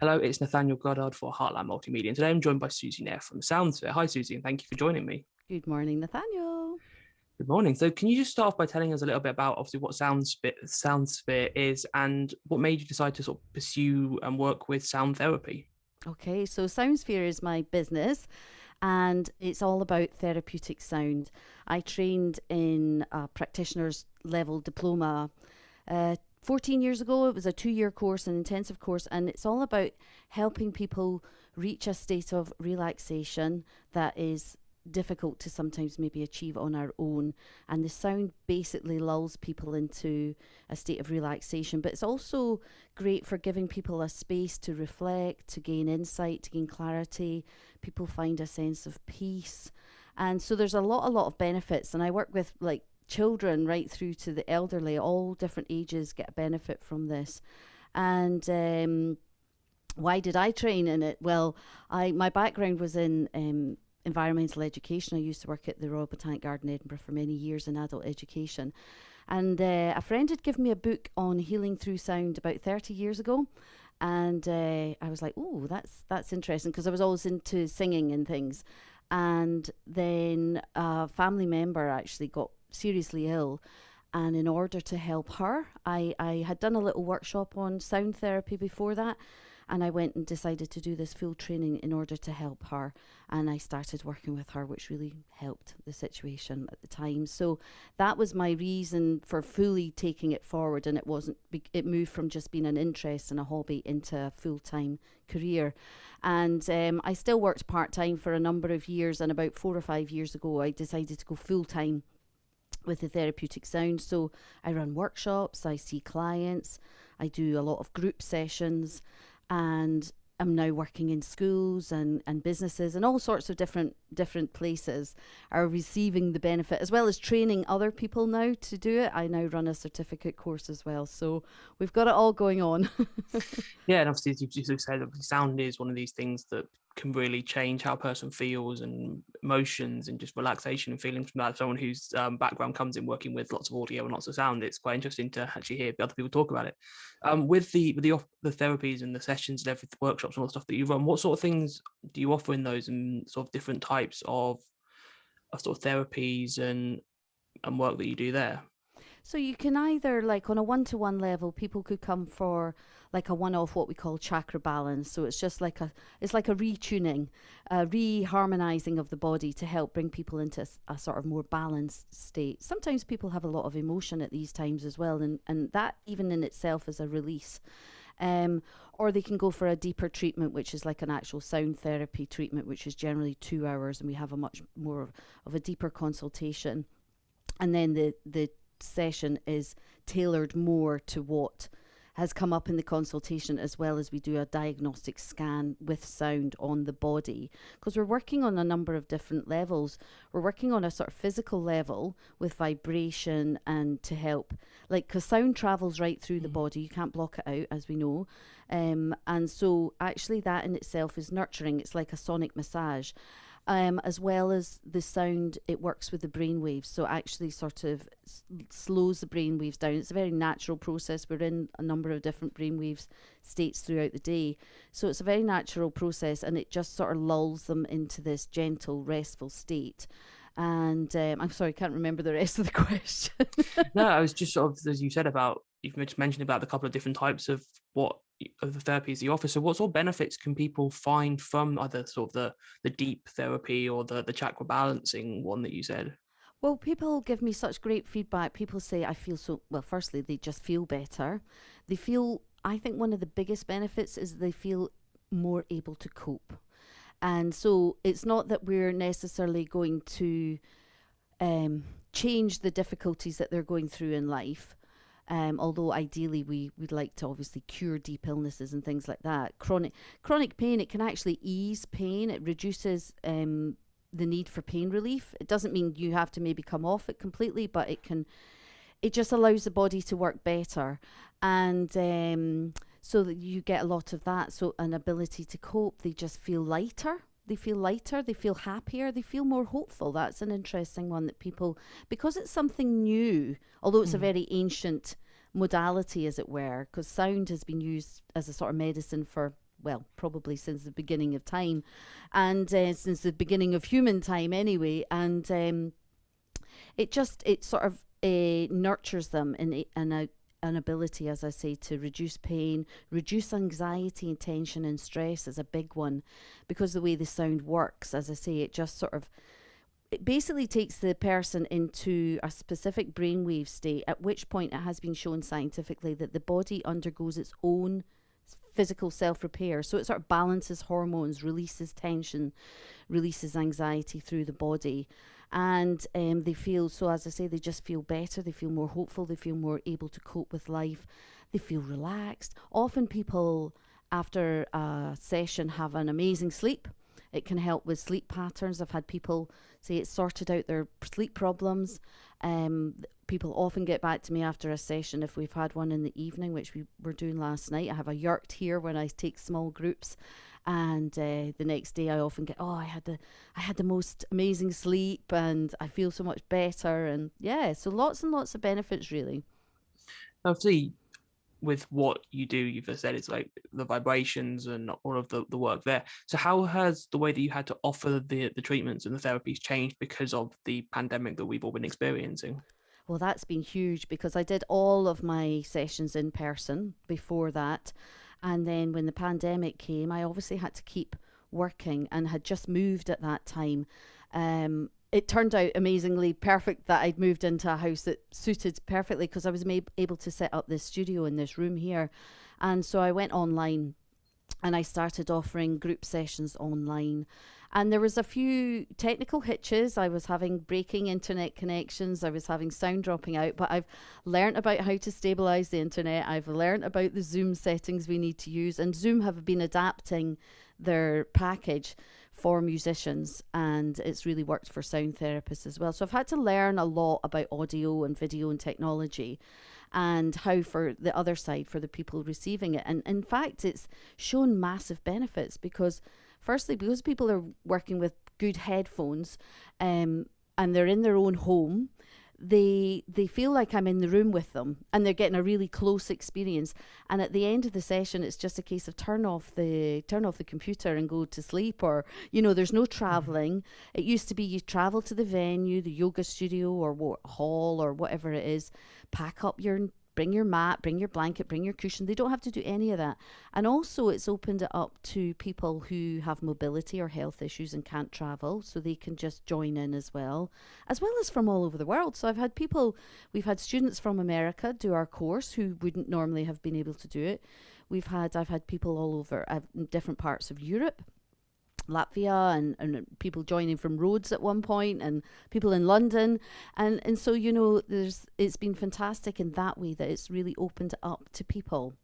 Hello, it's Nathaniel Goddard for Heartland Multimedia. And today I'm joined by Suzy Nairn from Soundsphere. Hi, Suzy, and thank you for joining me. Good morning, Nathaniel. Good morning. So, can you just start off by telling us a little bit about obviously what Soundsphere is and what made you decide to sort of pursue and work with sound therapy? Okay, so Soundsphere is my business and it's all about therapeutic sound. I trained in a practitioner's level diploma 14 years ago. It was a 2-year course, an intensive course, and it's all about helping people reach a state of relaxation that is difficult to sometimes maybe achieve on our own. And the sound basically lulls people into a state of relaxation, but it's also great for giving people a space to reflect, to gain insight, to gain clarity. People find a sense of peace. And so there's a lot of benefits. And I work with like children right through to the elderly, all different ages get a benefit from this. And why did I train in it? Well, my background was in environmental education. I used to work at the Royal Botanic Garden, Edinburgh, for many years in adult education. And a friend had given me a book on healing through sound about 30 years ago. And I was like, oh, that's interesting, because I was always into singing and things. And then a family member actually got seriously ill. And in order to help her, I had done a little workshop on sound therapy before that. And I went and decided to do this full training in order to help her. And I started working with her, which really helped the situation at the time. So that was my reason for fully taking it forward. And it moved from just being an interest and a hobby into a full-time career. And I still worked part-time for a number of years. And about 4 or 5 years ago, I decided to go full-time with the therapeutic sound. So I run workshops, I see clients, I do a lot of group sessions, and I'm now working in schools and businesses, and all sorts of different places are receiving the benefit, as well as training other people now to do it. I now run a certificate course as well. So we've got it all going on. Yeah, and obviously, as you just said, obviously sound is one of these things that can really change how a person feels and emotions and just relaxation and feelings from that. Someone whose background comes in working with lots of audio and lots of sound, it's quite interesting to actually hear other people talk about it. With the therapies and the sessions and everything, workshops and all the stuff that you run, what sort of things do you offer in those, and sort of different types of sort of therapies and work that you do there? So you can either, like on a one-to-one level, people could come for like a one-off, what we call chakra balance. So it's just like it's like a retuning, a reharmonizing of the body to help bring people into a sort of more balanced state. Sometimes people have a lot of emotion at these times as well, and that even in itself is a release. Or they can go for a deeper treatment, which is like an actual sound therapy treatment, which is generally 2 hours, and we have a much more of a deeper consultation. And then the session is tailored more to what has come up in the consultation, as well as we do a diagnostic scan with sound on the body, because we're working on a number of different levels. We're working on a sort of physical level with vibration, and to help, like, because sound travels right through the body, you can't block it out, as we know. And so actually that in itself is nurturing. It's like a sonic massage. As well as the sound, it works with the brain waves. So actually sort of slows the brain waves down. It's a very natural process. We're in a number of different brain waves states throughout the day. So it's a very natural process, and it just sort of lulls them into this gentle, restful state. And I'm sorry, I can't remember the rest of the question. No, I was just sort of, as you said about, you've mentioned about the couple of different types of of the therapies you offer. So what sort of benefits can people find from either sort of the deep therapy or the chakra balancing one that you said? Well, people give me such great feedback. People say, I feel so, well, firstly, they just feel better. They feel, I think one of the biggest benefits is they feel more able to cope. And so it's not that we're necessarily going to change the difficulties that they're going through in life. Although ideally we'd like to obviously cure deep illnesses and things like that. Chronic pain, it can actually ease pain. It reduces the need for pain relief. It doesn't mean you have to maybe come off it completely, but it just allows the body to work better. And so that you get a lot of that. So an ability to cope, they just feel lighter. They feel lighter, they feel happier, they feel more hopeful. That's an interesting one that people, because it's something new, although it's a very ancient modality, as it were, because sound has been used as a sort of medicine for well, probably since the beginning of time, and since the beginning of human time anyway. And it sort of nurtures them in an ability, as I say, to reduce pain, reduce anxiety and tension and stress is a big one, because the way the sound works, as I say, it just sort of, it basically takes the person into a specific brainwave state, at which point it has been shown scientifically that the body undergoes its own physical self-repair. So it sort of balances hormones, releases tension, releases anxiety through the body. And they feel, so as I say, they just feel better, they feel more hopeful, they feel more able to cope with life, they feel relaxed. Often people after a session have an amazing sleep. It can help with sleep patterns. I've had people say it's sorted out their sleep problems. People often get back to me after a session if we've had one in the evening, which we were doing last night. I have a yurt here when I take small groups, and the next day I often get, I had the most amazing sleep and I feel so much better. And yeah, so lots and lots of benefits really. Obviously, with what you do, you've just said it's like the vibrations and all of the work there. So how has the way that you had to offer the treatments and the therapies changed because of the pandemic that we've all been experiencing? Well, that's been huge, because I did all of my sessions in person before that. And then when the pandemic came, I obviously had to keep working and had just moved at that time. It turned out amazingly perfect that I'd moved into a house that suited perfectly, because I was able to set up this studio in this room here. And so I went online and I started offering group sessions online. And there was a few technical hitches. I was having breaking internet connections. I was having sound dropping out, but I've learned about how to stabilize the internet. I've learned about the Zoom settings we need to use, and Zoom have been adapting their package for musicians, and it's really worked for sound therapists as well. So I've had to learn a lot about audio and video and technology, and how for the other side, for the people receiving it. And in fact, it's shown massive benefits, because firstly, because people are working with good headphones, and they're in their own home, they feel like I'm in the room with them, and they're getting a really close experience. And at the end of the session, it's just a case of turn off the computer and go to sleep, or there's no traveling. It used to be you travel to the venue, the yoga studio or hall or whatever it is, bring your mat, bring your blanket, bring your cushion. They don't have to do any of that. And also it's opened it up to people who have mobility or health issues and can't travel, so they can just join in as well as from all over the world. So we've had students from America do our course who wouldn't normally have been able to do it. I've had people all over different parts of Europe, Latvia, and people joining from Rhodes at one point, and people in London, and so it's been fantastic in that way, that it's really opened up to people,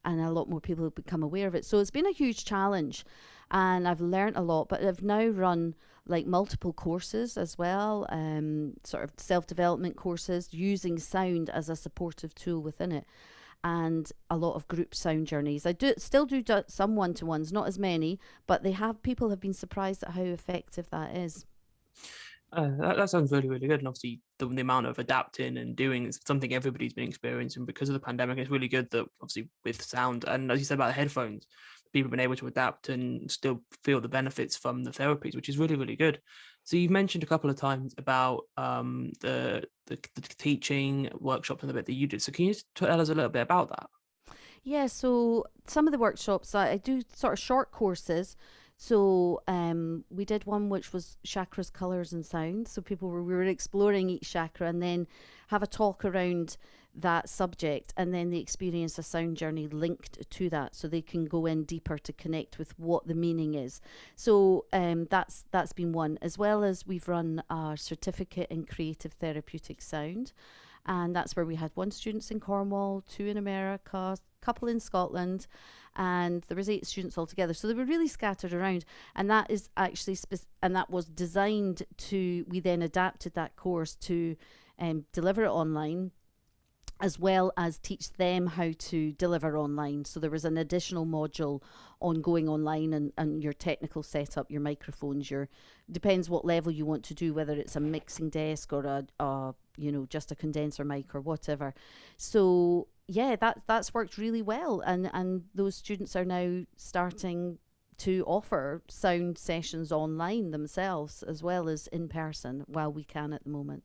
and a lot more people have become aware of it. So it's been a huge challenge, and I've learned a lot. But I've now run like multiple courses as well, sort of self-development courses using sound as a supportive tool within it, and a lot of group sound journeys. I still do some one-to-ones, not as many, but people have been surprised at how effective that is. That sounds really, really good. And obviously the amount of adapting and doing is something everybody's been experiencing because of the pandemic. It's really good that obviously with sound, and as you said about the headphones, people have been able to adapt and still feel the benefits from the therapies, which is really, really good. So you've mentioned a couple of times about the teaching workshops and the bit that you did. So can you tell us a little bit about that? Yeah, so some of the workshops, I do sort of short courses. So we did one which was chakras, colours and sounds. So we were exploring each chakra, and then have a talk around that subject, and then they experience a sound journey linked to that, so they can go in deeper to connect with what the meaning is. So that's been one, as well as we've run our certificate in creative therapeutic sound. And that's where we had 1 student in Cornwall, 2 in America, a couple in Scotland, and there was 8 students altogether. So they were really scattered around, and that is actually and that was designed to. We then adapted that course to deliver it online, as well as teach them how to deliver online. So there was an additional module on going online, and your technical setup, your microphones, depends what level you want to do, whether it's a mixing desk or a just a condenser mic or whatever. So yeah, that's worked really well, and those students are now starting to offer sound sessions online themselves as well as in person while we can at the moment.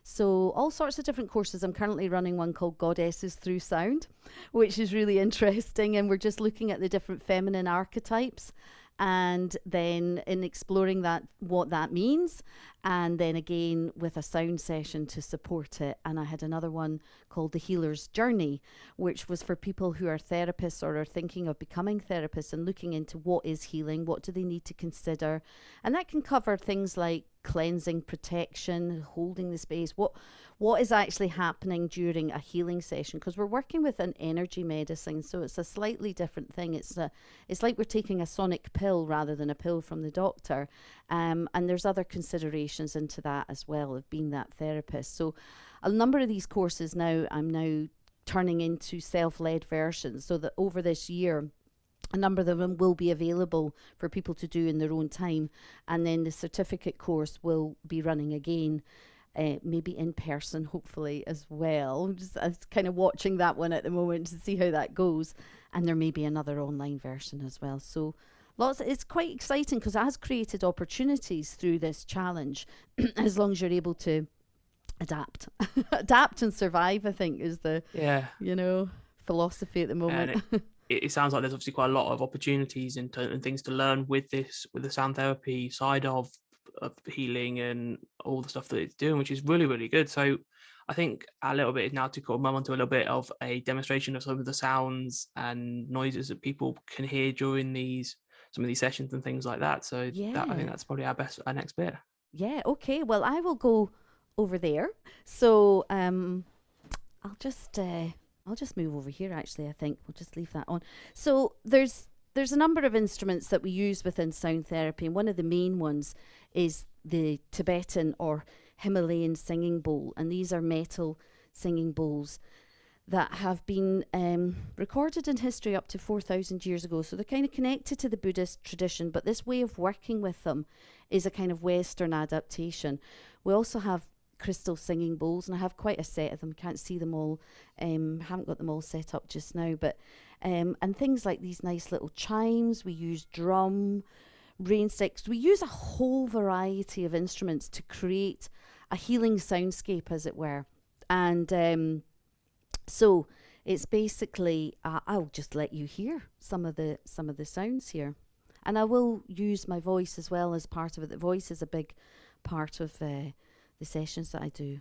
So all sorts of different courses. I'm currently running one called Goddesses Through Sound, which is really interesting, and we're just looking at the different feminine archetypes, and then in exploring that, what that means, and then again with a sound session to support it. And I had another one called The Healer's Journey, which was for people who are therapists or are thinking of becoming therapists and looking into what is healing, what do they need to consider. And that can cover things like cleansing, protection, holding the space, what is actually happening during a healing session, because we're working with an energy medicine, so it's a slightly different thing. It's like we're taking a sonic pill rather than a pill from the doctor, and there's other considerations into that as well of being that therapist. So a number of these courses now I'm now turning into self-led versions, so that over this year a number of them will be available for people to do in their own time. And then the certificate course will be running again, maybe in person, hopefully, as well. I'm kind of watching that one at the moment to see how that goes. And there may be another online version as well. So it's quite exciting because it has created opportunities through this challenge, as long as you're able to adapt. Adapt and survive, I think, is the, philosophy at the moment. It sounds like there's obviously quite a lot of opportunities and things to learn with the sound therapy side of healing and all the stuff that it's doing, which is really, really good. So I think a little bit is now to kind of move on to a little bit of a demonstration of some of the sounds and noises that people can hear during some of these sessions and things like that. So Yeah. I think that's probably our next bit. Yeah, okay. Well, I will go over there. So I'll just move over here. Actually, I think we'll just leave that on. So there's a number of instruments that we use within sound therapy, and one of the main ones is the Tibetan or Himalayan singing bowl, and these are metal singing bowls that have been recorded in history up to 4,000 years ago. So they're kind of connected to the Buddhist tradition, but this way of working with them is a kind of Western adaptation. We also have crystal singing bowls, and I have quite a set of them. Can't see them all, haven't got them all set up just now, but and things like these nice little chimes. We use drum, rain sticks. We use a whole variety of instruments to create a healing soundscape, as it were. And so it's basically I'll just let you hear some of the sounds here, and I will use my voice as well as part of it. The voice is a big part of the sessions that I do.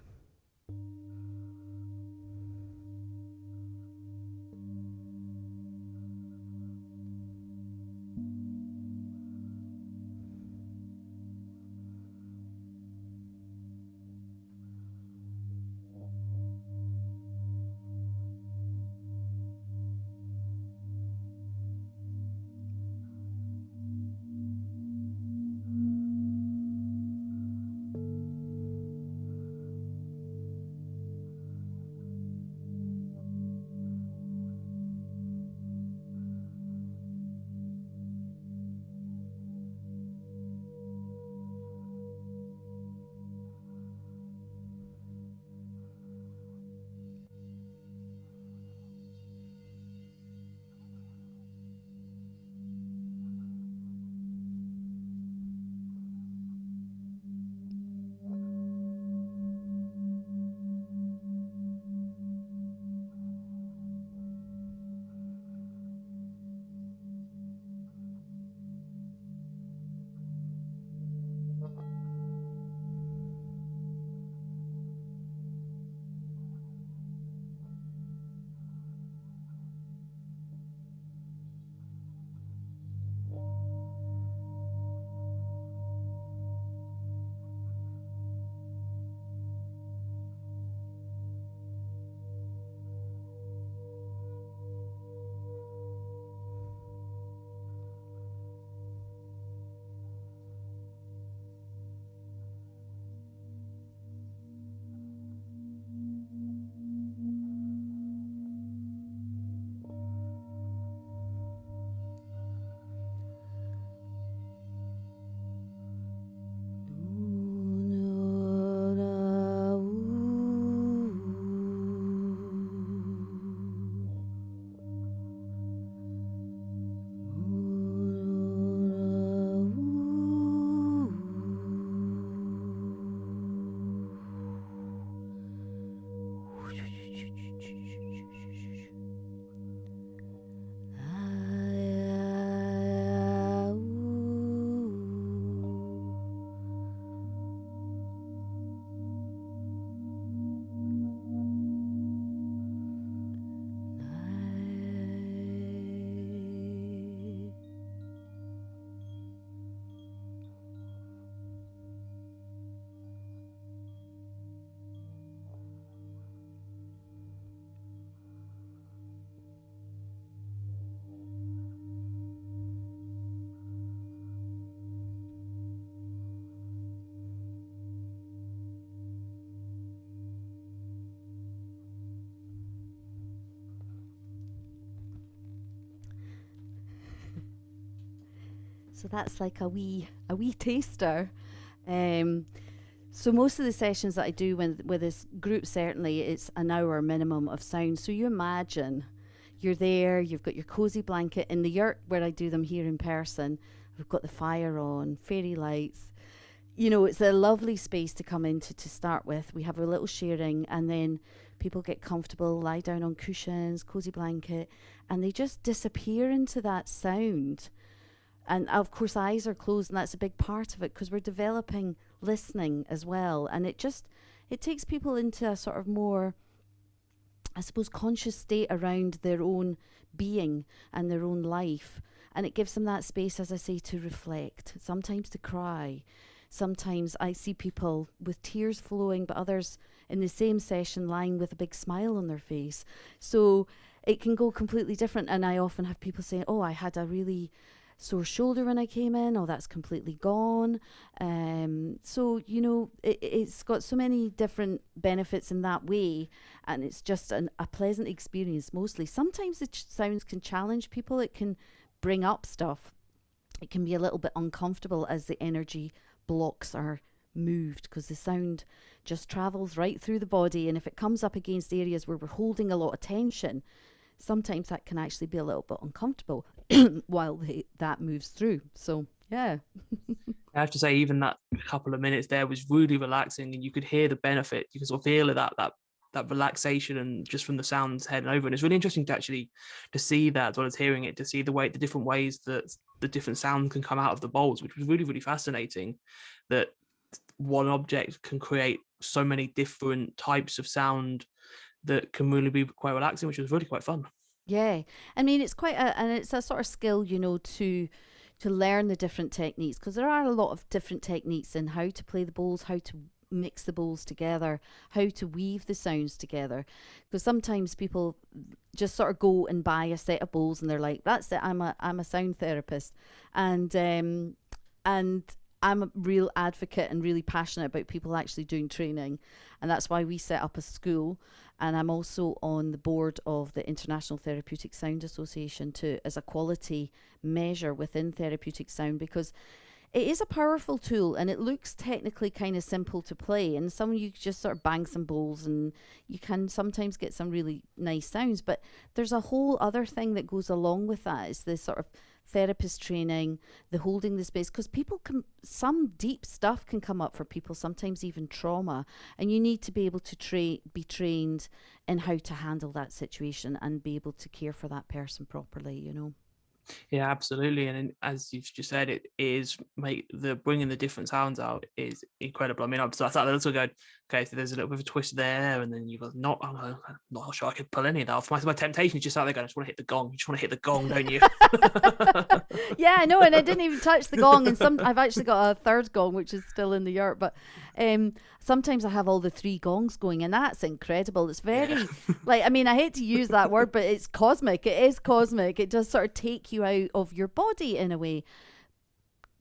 So that's like a wee taster. So most of the sessions that I do with this group, certainly it's an hour minimum of sound. So you imagine you're there, you've got your cozy blanket in the yurt where I do them here in person. We've got the fire on, fairy lights. You know, it's a lovely space to come into to start with. We have a little sharing, and then people get comfortable, lie down on cushions, cozy blanket, and they just disappear into that sound. And of course, eyes are closed, and that's a big part of it because we're developing listening as well. And it takes people into a sort of more, I suppose, conscious state around their own being and their own life. And it gives them that space, as I say, to reflect, sometimes to cry. Sometimes I see people with tears flowing, but others in the same session lying with a big smile on their face. So it can go completely different. And I often have people saying, oh, I had a really sore shoulder when I came in. Oh, that's completely gone. So, you know, it's got so many different benefits in that way. And it's just a pleasant experience mostly. Sometimes the sounds can challenge people. It can bring up stuff. It can be a little bit uncomfortable as the energy blocks are moved, because the sound just travels right through the body, and if it comes up against areas where we're holding a lot of tension, sometimes that can actually be a little bit uncomfortable while that moves through. So yeah. I have to say, even that couple of minutes there was really relaxing, and you could hear the benefit. You could sort of feel that relaxation, and just from the sounds heading over. And it's really interesting to see that, as well as hearing it, to see the different ways that the different sounds can come out of the bowls, which was really, really fascinating, that one object can create so many different types of sound that can really be quite relaxing, which was really quite fun. Yeah. I mean, it's it's a sort of skill, you know, to learn the different techniques, because there are a lot of different techniques in how to play the bowls, how to mix the bowls together, how to weave the sounds together. Because sometimes people just sort of go and buy a set of bowls and they're like, that's it, I'm a sound therapist. And I'm a real advocate and really passionate about people actually doing training. And that's why we set up a school. And I'm also on the board of the International Therapeutic Sound Association as a quality measure within therapeutic sound, because it is a powerful tool, and it looks technically kind of simple to play. And you just sort of bang some bowls and you can sometimes get some really nice sounds. But there's a whole other thing that goes along with that. It's the sort of therapist training, the holding the space, because some deep stuff can come up for people, sometimes even trauma. And you need to be able to be trained in how to handle that situation and be able to care for that person properly, you know. Yeah, absolutely. And as you've just said, it is bringing the different sounds out is incredible. I mean, I started a little going, okay, so there's a little bit of a twist there, and then you've got I'm not sure I could pull any of that off. My temptation is just out there going, I just want to hit the gong. You just want to hit the gong, don't you? Yeah, I know, and I didn't even touch the gong. And I've actually got a third gong, which is still in the yurt. But sometimes I have all the three gongs going, and that's incredible. It's very, I mean, I hate to use that word, but it's cosmic. It is cosmic. It does sort of take you out of your body in a way.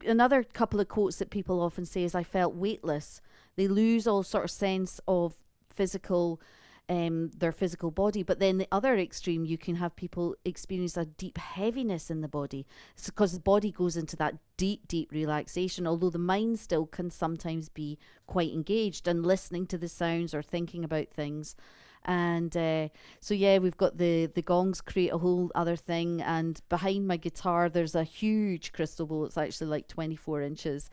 Another couple of quotes that people often say is, I felt weightless. They lose all sort of sense of their physical body. But then the other extreme, you can have people experience a deep heaviness in the body. It's because the body goes into that deep, deep relaxation, although the mind still can sometimes be quite engaged and listening to the sounds or thinking about things. And so yeah, we've got the gongs create a whole other thing. And behind my guitar, there's a huge crystal bowl. It's actually like 24 inches.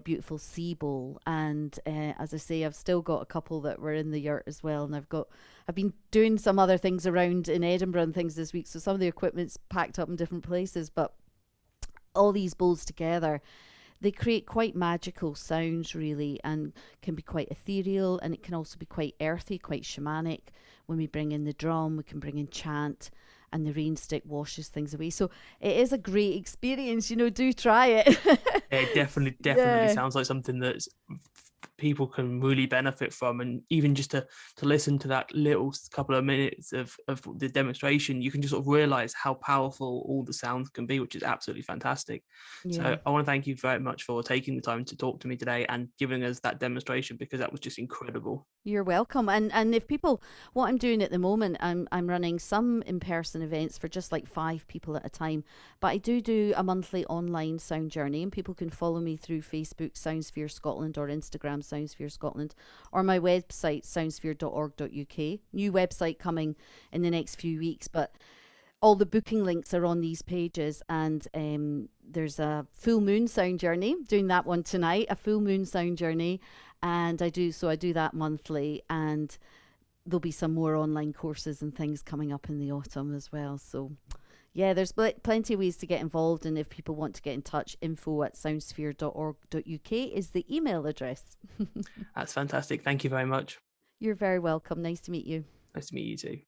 Beautiful sea bowl. And as I say, I've still got a couple that were in the yurt as well, and I've been doing some other things around in Edinburgh and things this week, so some of the equipment's packed up in different places, but all these bowls together, they create quite magical sounds really, and can be quite ethereal, and it can also be quite earthy, quite shamanic. When we bring in the drum, we can bring in chant, and the rain stick washes things away. So it is a great experience, you know, do try it. It definitely sounds like something that people can really benefit from. And even just to listen to that little couple of minutes of the demonstration, you can just sort of realize how powerful all the sounds can be, which is absolutely fantastic. Yeah. So I want to thank you very much for taking the time to talk to me today and giving us that demonstration, because that was just incredible. You're welcome. And if people, what I'm doing at the moment, I'm running some in-person events for just like 5 people at a time, but I do a monthly online sound journey, and people can follow me through Facebook Soundsphere Scotland or Instagram Soundsphere Scotland, or my website soundsphere.org.uk. New website coming in the next few weeks, but all the booking links are on these pages. And there's a full moon sound journey, doing that one tonight, a full moon sound journey. And I do that monthly, and there'll be some more online courses and things coming up in the autumn as well. So yeah, there's plenty of ways to get involved. And if people want to get in touch, info@soundsphere.org.uk is the email address. That's fantastic. Thank you very much. You're very welcome. Nice to meet you. Nice to meet you too.